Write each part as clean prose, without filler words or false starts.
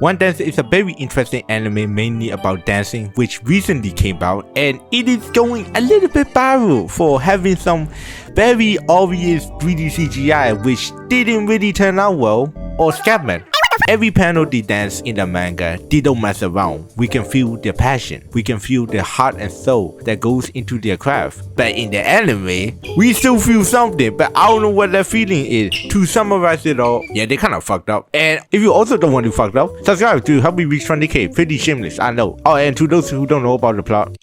WanDance is a very interesting anime mainly about dancing which recently came out, and it is going a little bit viral for having some very obvious 3D CGI which didn't really turn out well or scatman. Every panel they dance in the manga, they don't mess around. We can feel their passion. We can feel their heart and soul that goes into their craft. But in the anime, we still feel something, but I don't know what that feeling is. To summarize it all, yeah, they kind of fucked up. And if you also don't want to fuck up, subscribe to help me reach 20k. Pretty shameless, I know. Oh, and to those who don't know about the plot,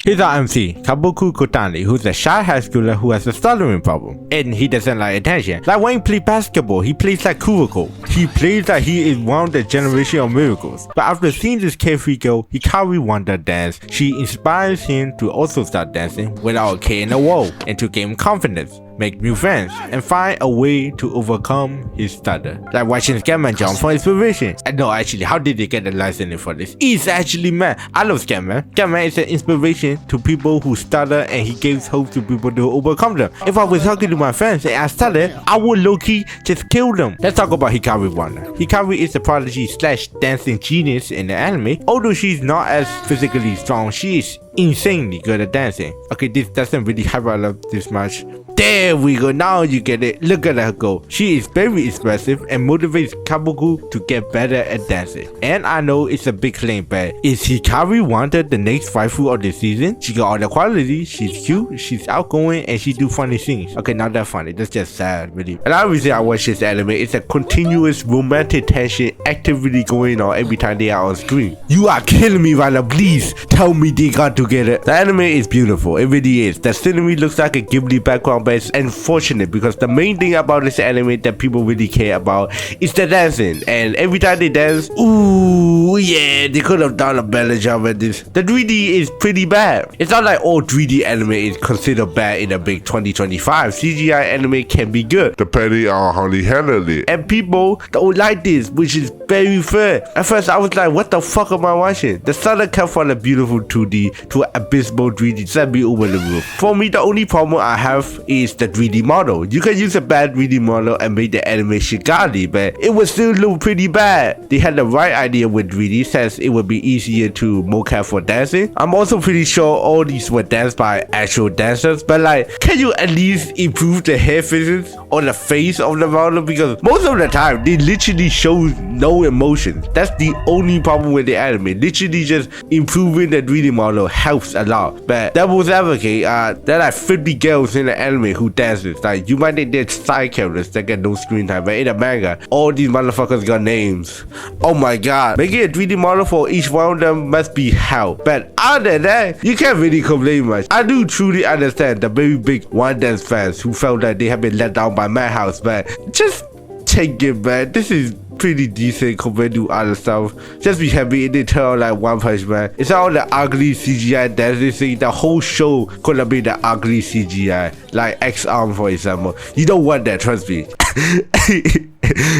here's our MC, Kabuki Kotani, who's a shy high schooler who has a stuttering problem. And he doesn't like attention. Like when he plays basketball, he plays like Kuroko. He plays like he is one of the generation of miracles. But after seeing this carefree girl, Hikari WanDance, she inspires him to also start dancing without a K in the wall and to gain confidence, make new friends, and find a way to overcome his stutter. Like watching Scatman jump for inspiration. And no, actually, how did they get the license for this? It's actually mad. I love Scatman. Scatman is an inspiration to people who stutter, and he gives hope to people to overcome them. If I was talking to my friends and I stuttered, I would low-key just kill them. Let's talk about Hikari WanDance. Hikari is a prodigy slash dancing genius in the anime. Although she's not as physically strong, she is insanely good at dancing. Okay, this doesn't really highlight this much. There we go, now you get it. Look at her go. She is very expressive and motivates Kabuki to get better at dancing. And I know it's a big claim, but is Hikari WanDance the next waifu of the season? She got all the qualities. She's cute, she's outgoing, and she do funny things. Okay, not that funny, that's just sad, really. Another reason I watch this anime is a continuous romantic tension activity going on every time they are on screen. You are killing me right now, please tell me they got together. The anime is beautiful, it really is. The scenery looks like a Ghibli background, but it's unfortunate because the main thing about this anime that people really care about is the dancing. And every time they dance, ooh yeah, they could have done a better job at this. The 3D is pretty bad. It's not like all 3D anime is considered bad in a big 2025. CGI anime can be good depending on how they handle it. And people don't like this, which is very fair. At first I was like, what the fuck am I watching? The sun come from a beautiful 2D to an abysmal 3D, send me over the roof. For me, the only problem I have is the 3D model. You can use a bad 3D model and make the animation godly, but it would still look pretty bad. They had the right idea with 3D since it would be easier to mocap for dancing. I'm also pretty sure all these were danced by actual dancers, but like, can you at least improve the hair physics or the face of the model? Because most of the time, they literally show no emotion. That's the only problem with the anime. Literally just improving the 3D model helps a lot. But devil's advocate, there are 50 girls in the anime who dances. Like, you might think they're side characters that get no screen time, but in the manga, all these motherfuckers got names. Oh my god, making a 3D model for each one of them must be hell. But other than that, you can't really complain much. I do truly understand the very big WanDance fans who felt that they have been let down by Madhouse, but just take it back. This is pretty decent compared to other stuff. Just be happy it didn't turn out like One Punch Man. It's all the ugly CGI dancing thing. The whole show could have been the ugly CGI, like X-Arm for example. You don't want that, trust me.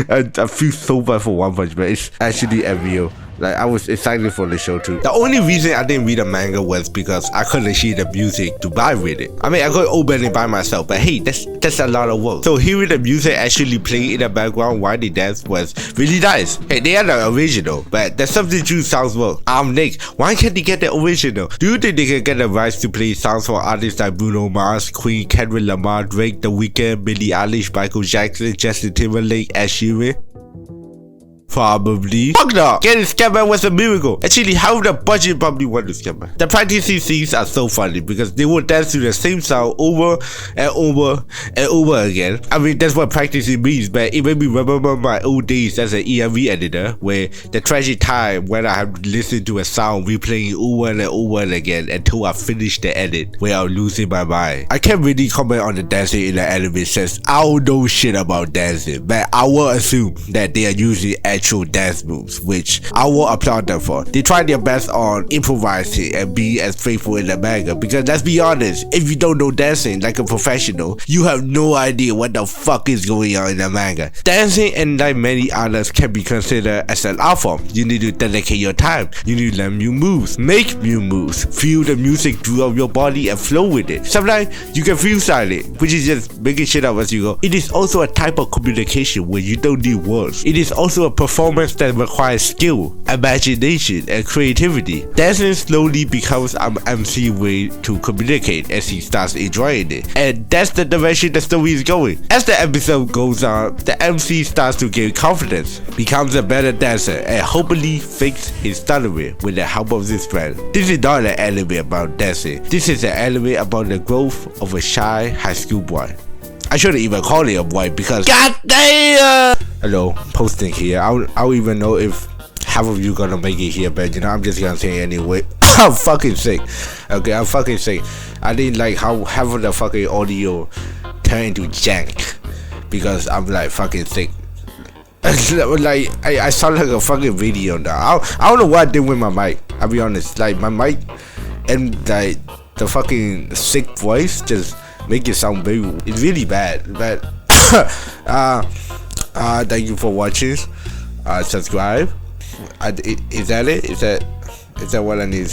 I feel so bad for One Punch Man. It's actually unreal. Like, I was excited for the show too. The only reason I didn't read the manga was because I couldn't see the music to buy with it. I mean, I could open it by myself, but hey, that's a lot of work. So hearing the music actually play in the background while they dance was really nice. Hey, they are the original, but the substitute sounds well. I'm Nick. Why can't they get the original? Do you think they can get the rights to play songs for artists like Bruno Mars, Queen, Kendrick Lamar, Drake, The Weeknd, Billie Eilish, Michael Jackson, Justin Timberlake, Ed Sheeran? Probably. Fuck no! Getting Scatman was a miracle. Actually, how the budget probably went to Scatman. The practicing scenes are so funny because they will dance to the same sound over and over and over again. I mean, that's what practicing means, but it made me remember my old days as an EMV editor, where the tragic time when I have to listen to a sound replaying over and over again until I finish the edit, where I'm losing my mind. I can't really comment on the dancing in the anime since I don't know shit about dancing, but I will assume that they are using actual dance moves, which I will applaud them for. They try their best on improvising and be as faithful in the manga, because let's be honest, if you don't know dancing like a professional, you have no idea what the fuck is going on in the manga. Dancing, and like many others, can be considered as an art form. You need to dedicate your time, you need to learn new moves, make new moves, feel the music throughout your body and flow with it. Sometimes you can freestyle it, which is just making shit up as you go. It is also a type of communication where you don't need words. It is also a performance that requires skill, imagination, and creativity. Dancing slowly becomes an MC way to communicate as he starts enjoying it. And that's the direction the story is going. As the episode goes on, the MC starts to gain confidence, becomes a better dancer, and hopefully fix his stuttering with the help of his friend. This is not an anime about dancing. This is an anime about the growth of a shy high school boy. I shouldn't even call it a boy because god damn! Hello, posting here. I don't even know if half of you gonna make it here, but you know, I'm just gonna say it anyway. I'm fucking sick. Okay, I'm fucking sick. I didn't like how half of the fucking audio turned into jank because I'm like fucking sick. Like I sound like a fucking video now. I don't know what I did with my mic. I'll be honest. Like my mic and like the fucking sick voice just make it sound very. It's really bad. But thank you for watching. Subscribe. Is that it? Is that what I need to say?